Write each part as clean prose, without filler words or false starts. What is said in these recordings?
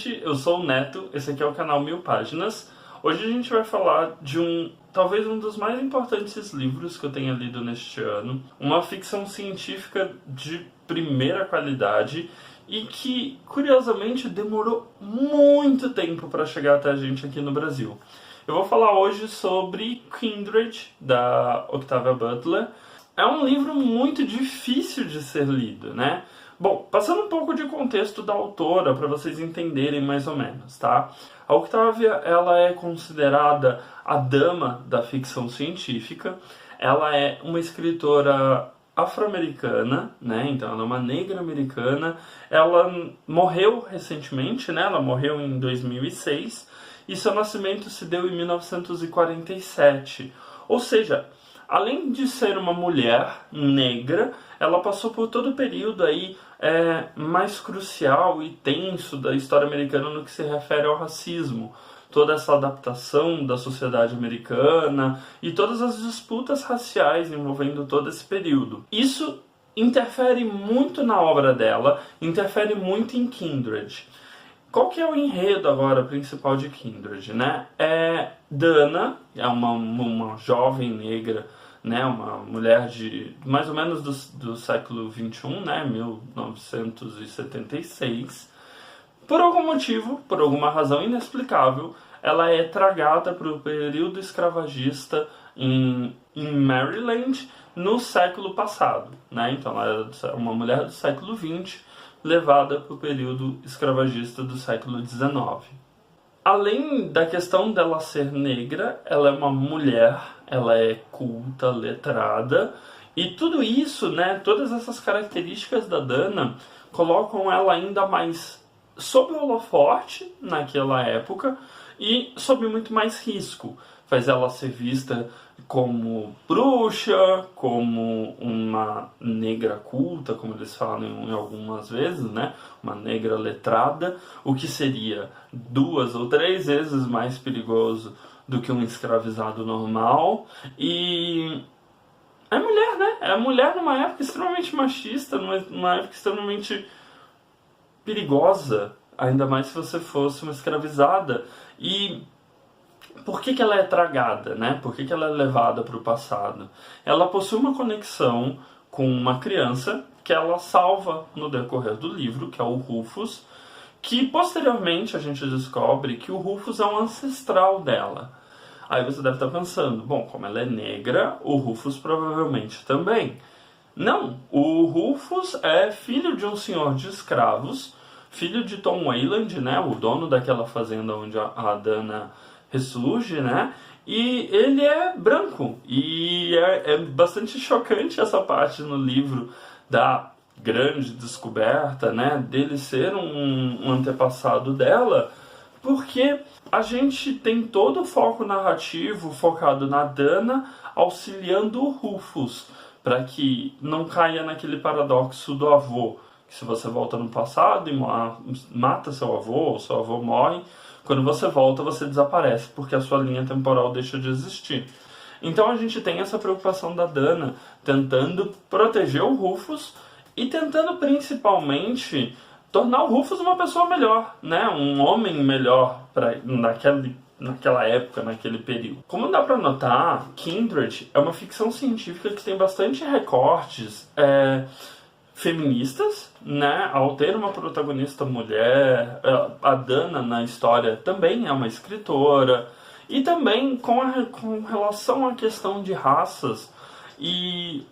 gente, eu sou o Neto, esse aqui é o canal 1000 Páginas. Hoje a gente vai falar de talvez um dos mais importantes livros que eu tenha lido neste ano. Uma ficção científica de primeira qualidade e que, curiosamente, demorou muito tempo para chegar até a gente aqui no Brasil. Eu vou falar hoje sobre Kindred, da Octavia Butler. É um livro muito difícil de ser lido, né? Bom, passando um pouco de contexto da autora, para vocês entenderem mais ou menos, tá? A Octavia, ela é considerada a dama da ficção científica. Ela é uma escritora afro-americana, né? Então ela é uma negra americana. Ela morreu recentemente, né? Ela morreu em 2006 e seu nascimento se deu em 1947. Ou seja, além de ser uma mulher negra, ela passou por todo o período aí mais crucial e tenso da história americana no que se refere ao racismo. Toda essa adaptação da sociedade americana e todas as disputas raciais envolvendo todo esse período. Isso interfere muito na obra dela, interfere muito em Kindred. Qual que é o enredo agora principal de Kindred, né? Dana é uma jovem negra, né, uma mulher de mais ou menos do século XXI, né, 1976. Por algum motivo, por alguma razão inexplicável, ela é tragada para o período escravagista em Maryland no século passado, né? Então ela é uma mulher do século XX levada para o período escravagista do século XIX. Além da questão dela ser negra, ela é uma mulher, ela é culta, letrada, e tudo isso, né, todas essas características da Dana colocam ela ainda mais sob o holofote naquela época e sob muito mais risco. Faz ela ser vista como bruxa, como uma negra culta, como eles falam em algumas vezes, né? Uma negra letrada, o que seria 2 ou 3 vezes mais perigoso do que um escravizado normal. E é mulher, né? É mulher numa época extremamente machista, numa época extremamente perigosa, ainda mais se você fosse uma escravizada. E por que ela é tragada, né? Por que ela é levada para o passado? Ela possui uma conexão com uma criança que ela salva no decorrer do livro, que é o Rufus, que posteriormente a gente descobre que o Rufus é um ancestral dela. Aí você deve estar pensando, bom, como ela é negra, o Rufus provavelmente também. Não, o Rufus é filho de um senhor de escravos, filho de Tom Wayland, né? O dono daquela fazenda onde a Dana ressurge, né? E ele é branco. E é bastante chocante essa parte no livro da grande descoberta, né? Dele ser um antepassado dela, porque a gente tem todo o foco narrativo focado na Dana auxiliando o Rufus, para que não caia naquele paradoxo do avô, que se você volta no passado e mata seu avô, ou seu avô morre, quando você volta, você desaparece, porque a sua linha temporal deixa de existir. Então a gente tem essa preocupação da Dana, tentando proteger o Rufus e tentando principalmente tornar o Rufus uma pessoa melhor, né? Um homem melhor naquela época, naquele período. Como dá para notar, Kindred é uma ficção científica que tem bastante recortes feministas, né? Ao ter uma protagonista mulher, a Dana na história também é uma escritora, e também com relação à questão de raças e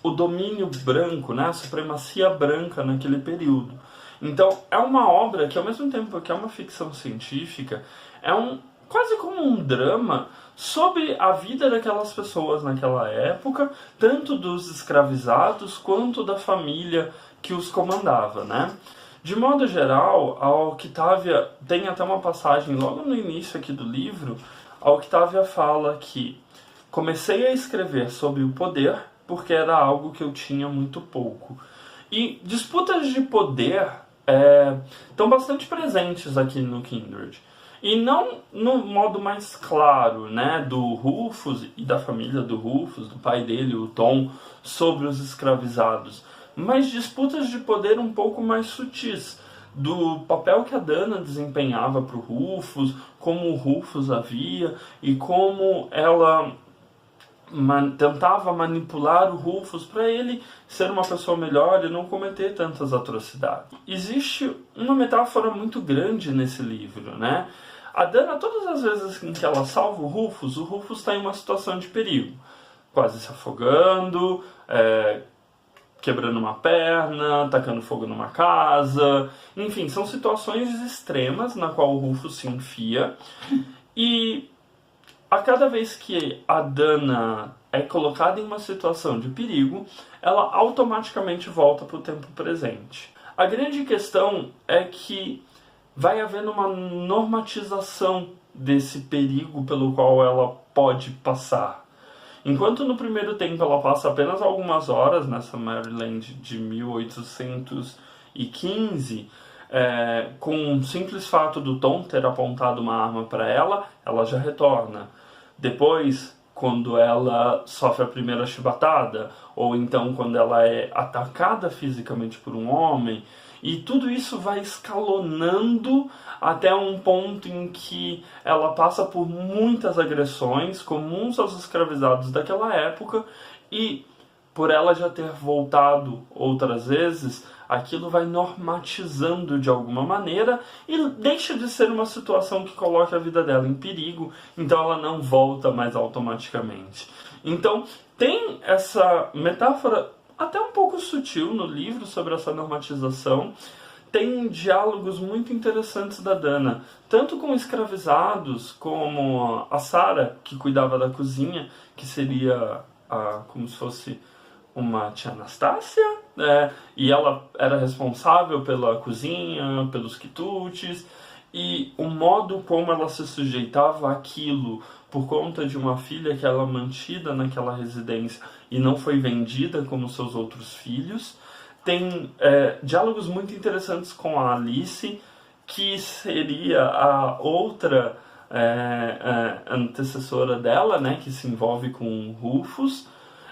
o domínio branco, né? A supremacia branca naquele período. Então é uma obra que, ao mesmo tempo que é uma ficção científica, quase como um drama sobre a vida daquelas pessoas naquela época, tanto dos escravizados quanto da família que os comandava, né? De modo geral, a Octavia tem até uma passagem logo no início aqui do livro. A Octavia fala que comecei a escrever sobre o poder porque era algo que eu tinha muito pouco. E disputas de poder estão bastante presentes aqui no Kindred. E não no modo mais claro, né, do Rufus e da família do Rufus, do pai dele, o Tom, sobre os escravizados, mas disputas de poder um pouco mais sutis, do papel que a Dana desempenhava para o Rufus, como o Rufus a via e como ela tentava manipular o Rufus para ele ser uma pessoa melhor e não cometer tantas atrocidades. Existe uma metáfora muito grande nesse livro, né? A Dana, todas as vezes em que ela salva o Rufus está em uma situação de perigo, quase se afogando, quebrando uma perna, tacando fogo numa casa, enfim, são situações extremas na qual o Rufus se enfia, e a cada vez que a Dana é colocada em uma situação de perigo, ela automaticamente volta para o tempo presente. A grande questão é que vai havendo uma normatização desse perigo pelo qual ela pode passar. Enquanto no primeiro tempo ela passa apenas algumas horas nessa Maryland de 1815, com o simples fato do Tom ter apontado uma arma para ela, ela já retorna. Depois, quando ela sofre a primeira chibatada, ou então quando ela é atacada fisicamente por um homem, e tudo isso vai escalonando até um ponto em que ela passa por muitas agressões comuns aos escravizados daquela época, e por ela já ter voltado outras vezes, aquilo vai normatizando de alguma maneira e deixa de ser uma situação que coloca a vida dela em perigo, então ela não volta mais automaticamente. Então tem essa metáfora até um pouco sutil no livro sobre essa normatização. Tem diálogos muito interessantes da Dana, tanto com escravizados como a Sarah, que cuidava da cozinha, que seria como se fosse uma tia Anastácia, e ela era responsável pela cozinha, pelos quitutes, e o modo como ela se sujeitava àquilo por conta de uma filha que ela mantida naquela residência e não foi vendida como seus outros filhos. Tem diálogos muito interessantes com a Alice, que seria a outra antecessora dela, né, que se envolve com o Rufus.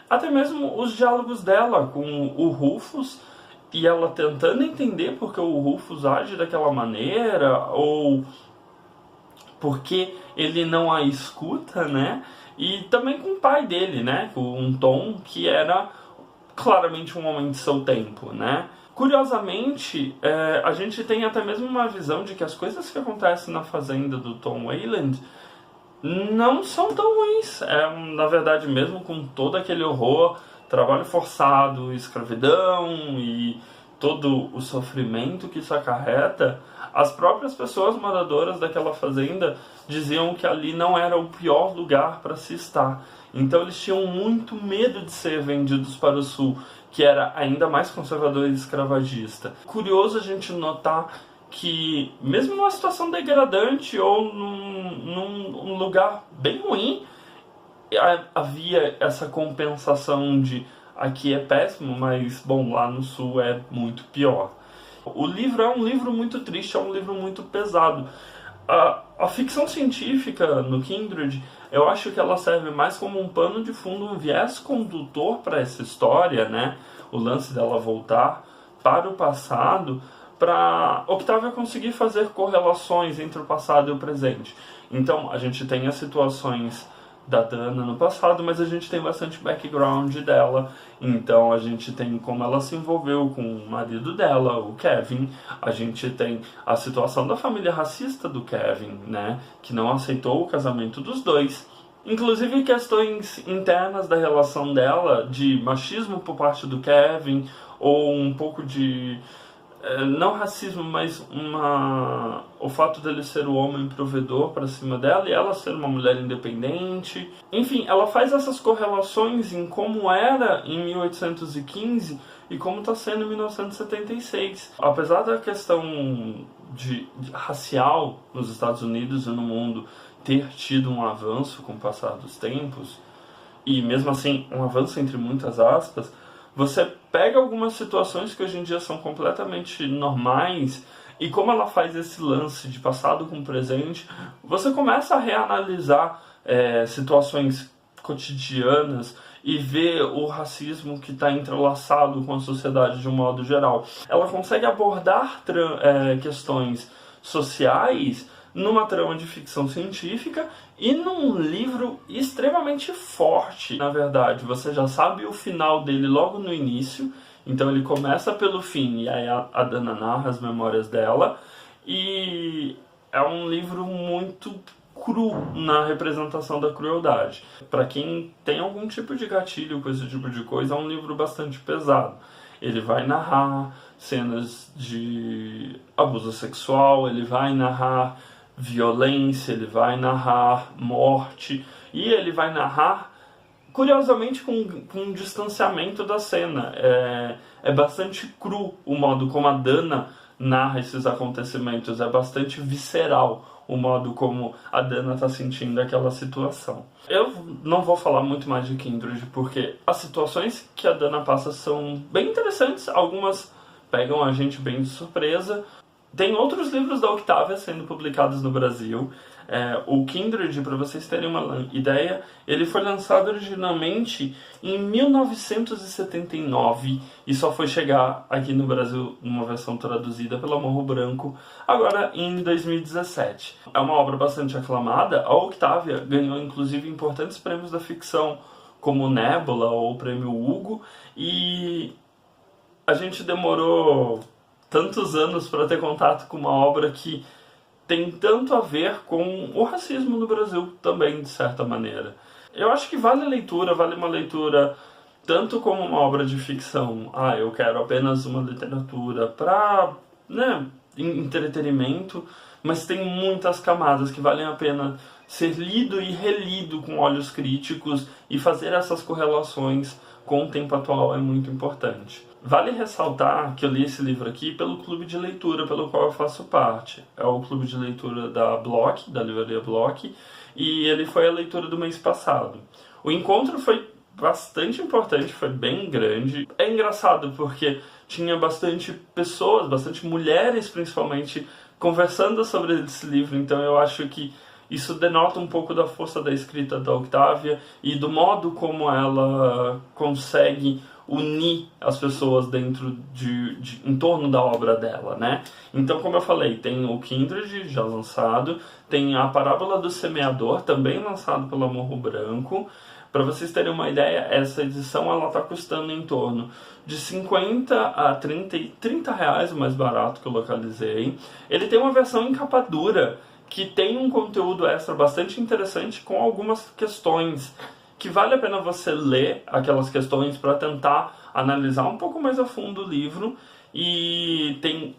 Até mesmo os diálogos dela com o Rufus e ela tentando entender porque o Rufus age daquela maneira ou porque ele não a escuta, né? E também com o pai dele, né? Com um Tom que era claramente um homem de seu tempo, né? Curiosamente, a gente tem até mesmo uma visão de que as coisas que acontecem na fazenda do Tom Wayland não são tão ruins. Na verdade, mesmo com todo aquele horror, trabalho forçado, escravidão e todo o sofrimento que isso acarreta, as próprias pessoas moradoras daquela fazenda diziam que ali não era o pior lugar para se estar. Então eles tinham muito medo de ser vendidos para o sul, que era ainda mais conservador e escravagista. Curioso a gente notar que mesmo numa situação degradante ou num lugar bem ruim, havia essa compensação de aqui é péssimo, mas bom, lá no sul é muito pior. O livro é um livro muito triste, é um livro muito pesado. A ficção científica no Kindred, eu acho que ela serve mais como um pano de fundo, um viés condutor para essa história, né? O lance dela voltar para o passado, para Octavia conseguir fazer correlações entre o passado e o presente. Então, a gente tem as situações da Dana no passado, mas a gente tem bastante background dela. Então, a gente tem como ela se envolveu com o marido dela, o Kevin. A gente tem a situação da família racista do Kevin, né, que não aceitou o casamento dos dois. Inclusive questões internas da relação dela, de machismo por parte do Kevin, ou um pouco de não racismo, mas o fato dele ser o homem provedor para cima dela e ela ser uma mulher independente. Enfim, ela faz essas correlações em como era em 1815 e como está sendo em 1976. Apesar da questão racial nos Estados Unidos e no mundo ter tido um avanço com o passar dos tempos, e mesmo assim um avanço entre muitas aspas, você pega algumas situações que hoje em dia são completamente normais e como ela faz esse lance de passado com presente, você começa a reanalisar situações cotidianas e ver o racismo que está entrelaçado com a sociedade de um modo geral. Ela consegue abordar questões sociais numa trama de ficção científica e num livro extremamente forte. Na verdade, você já sabe o final dele logo no início, então ele começa pelo fim e aí a Dana narra as memórias dela, e é um livro muito cru na representação da crueldade. Para quem tem algum tipo de gatilho com esse tipo de coisa, é um livro bastante pesado. Ele vai narrar cenas de abuso sexual, ele vai narrar violência, ele vai narrar morte, e ele vai narrar, curiosamente, com um distanciamento da cena. É bastante cru o modo como a Dana narra esses acontecimentos, é bastante visceral o modo como a Dana está sentindo aquela situação. Eu não vou falar muito mais de Kindred, porque as situações que a Dana passa são bem interessantes, algumas pegam a gente bem de surpresa. Tem outros livros da Octavia sendo publicados no Brasil. O Kindred, para vocês terem uma ideia, ele foi lançado originalmente em 1979 e só foi chegar aqui no Brasil numa versão traduzida pela Morro Branco agora em 2017. É uma obra bastante aclamada. A Octavia ganhou inclusive importantes prêmios da ficção, como o Nebula ou o Prêmio Hugo, e a gente demorou tantos anos para ter contato com uma obra que tem tanto a ver com o racismo no Brasil também, de certa maneira. Eu acho que vale a leitura, vale uma leitura tanto como uma obra de ficção. Eu quero apenas uma literatura para, entretenimento, mas tem muitas camadas que valem a pena ser lido e relido com olhos críticos, e fazer essas correlações com o tempo atual é muito importante. Vale ressaltar que eu li esse livro aqui pelo clube de leitura pelo qual eu faço parte. É o clube de leitura da Block, da livraria Block, e ele foi a leitura do mês passado. O encontro foi bastante importante, foi bem grande. É engraçado porque tinha bastante pessoas, bastante mulheres principalmente, conversando sobre esse livro, então eu acho que isso denota um pouco da força da escrita da Octavia e do modo como ela consegue unir as pessoas dentro em torno da obra dela, né? Então, como eu falei, tem o Kindred já lançado, tem a Parábola do Semeador, também lançado pela Morro Branco. Para vocês terem uma ideia, essa edição ela está custando em torno de 50 a 30 reais, o mais barato que eu localizei. Ele tem uma versão em capa dura, que tem um conteúdo extra bastante interessante com algumas questões que vale a pena você ler aquelas questões para tentar analisar um pouco mais a fundo o livro. E tem,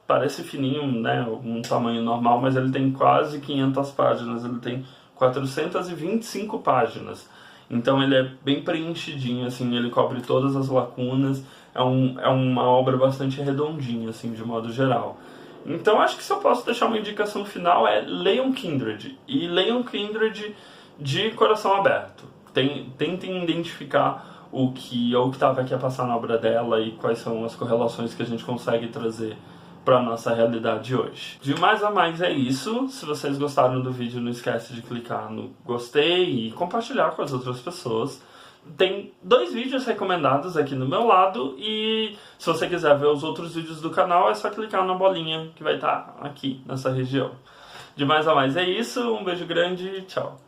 parece fininho, né, um tamanho normal, mas ele tem quase 500 páginas, ele tem 425 páginas. Então ele é bem preenchidinho, assim, ele cobre todas as lacunas, é uma obra bastante redondinha, assim, de modo geral. Então acho que se eu posso deixar uma indicação final leiam Kindred, e leiam Kindred de coração aberto. Tentem identificar o que a Octavia quer passar na obra dela e quais são as correlações que a gente consegue trazer para a nossa realidade hoje. De mais a mais é isso. Se vocês gostaram do vídeo, não esquece de clicar no gostei e compartilhar com as outras pessoas. Tem 2 vídeos recomendados aqui no meu lado, e se você quiser ver os outros vídeos do canal é só clicar na bolinha que vai estar aqui nessa região. De mais a mais é isso, um beijo grande e tchau!